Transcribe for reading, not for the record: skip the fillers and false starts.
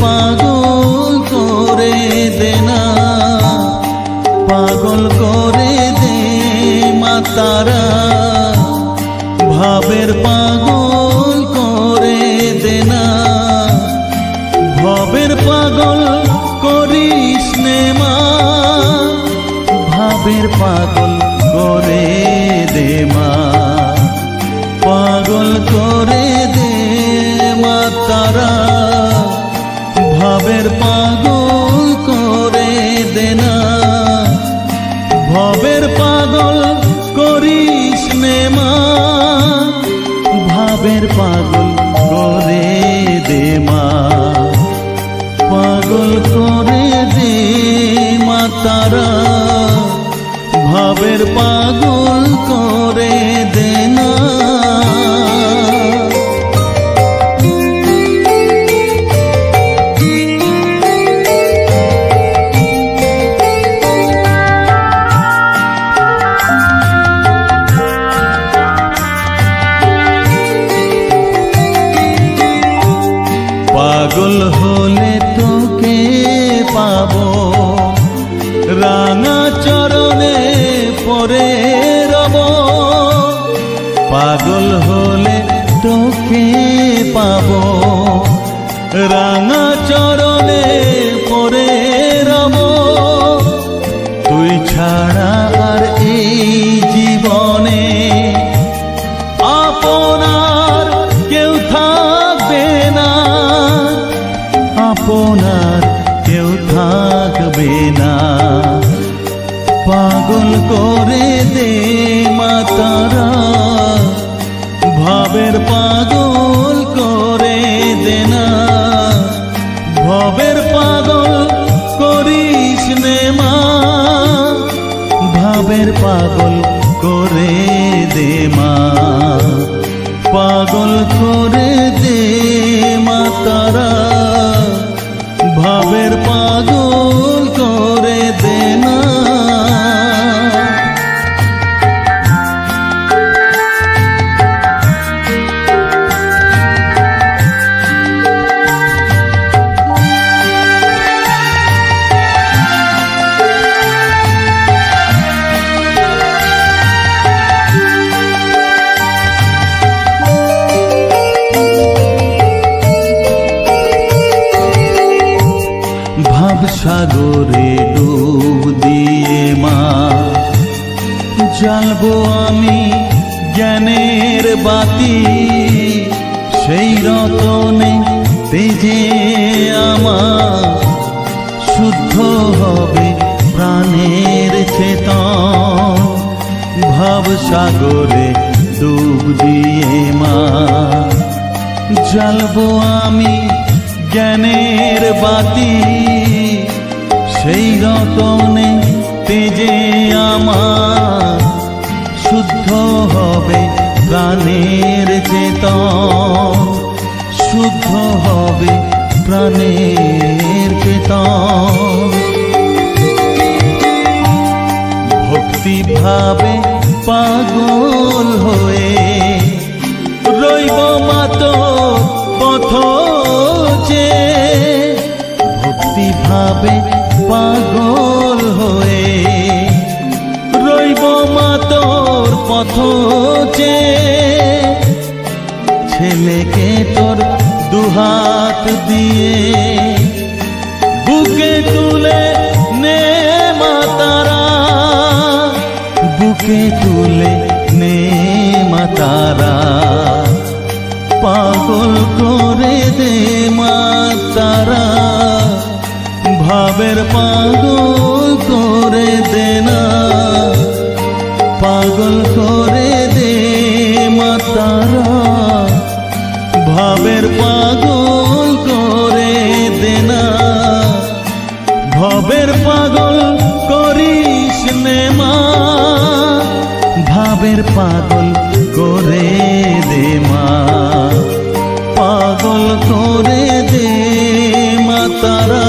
পাগল করে দে না, পাগল করে দে মা তারা, ভাবের পাগল করে দে না, ভবের পাগল করিস নে মা, ভাবের পাগল করে দে মা, পাগল করে দে মা তারা, ভাবের পাগল করে দে না, ভবের পাগল করিস নে মা, ভাবের পাগল করে দে মা, পাগল করে দে মা তারা, ভাবের পাগল করে দে না। পাগল হলে তোকে পাবো, রাঙা চরণে পরে রব, পাগল হলে তোকে পাবো, রাঙা চরণে পরে রব, তুই ছাড়া আর এই জীবনে আপনার কেউ থাকবে না, আপনার কেউ থাকবে না, পাগল করে দে মা তারা, ভাবের পাগল করে দে না, ভবের পাগল করিস নে মা, ভাবের পাগল করে দে মা, পাগল করে দে মা তারা, ভাবের পাগল করে দে না। সাগরে ডুব দিয়ে মা জ্বালবো আমি জ্ঞানের বাতি, সেই রতনে তেজে আমার শুদ্ধ হবে প্রাণের চেতন, ভাব সাগরে ডুব দিয়ে মা জ্বালবো আমি জ্ঞানের বাতি, সেই রতনে তেজে আমার শুদ্ধ হবে প্রাণের চেতন, শুদ্ধ হবে প্রাণের চেতন, ভক্তি ভাবে পাগল হয়ে রইব মাতো পথ যে, ভক্তি ভাবে পাগল হয়ে রইব মা তোর পথ যে, ছেলেকে তোর দুহাত দিয়ে বুকে তুলে নে মা তারা, বুকে তুলে নে মা তারা, পাগল করে দে মা তারা, ভাবের পাগল করে দে না, পাগল করে দে মা তারা, ভাবের পাগল করে দে না, ভবের পাগল করিস নে মা, ভাবের পাগল করে দে মা, পাগল করে দে মা তারা,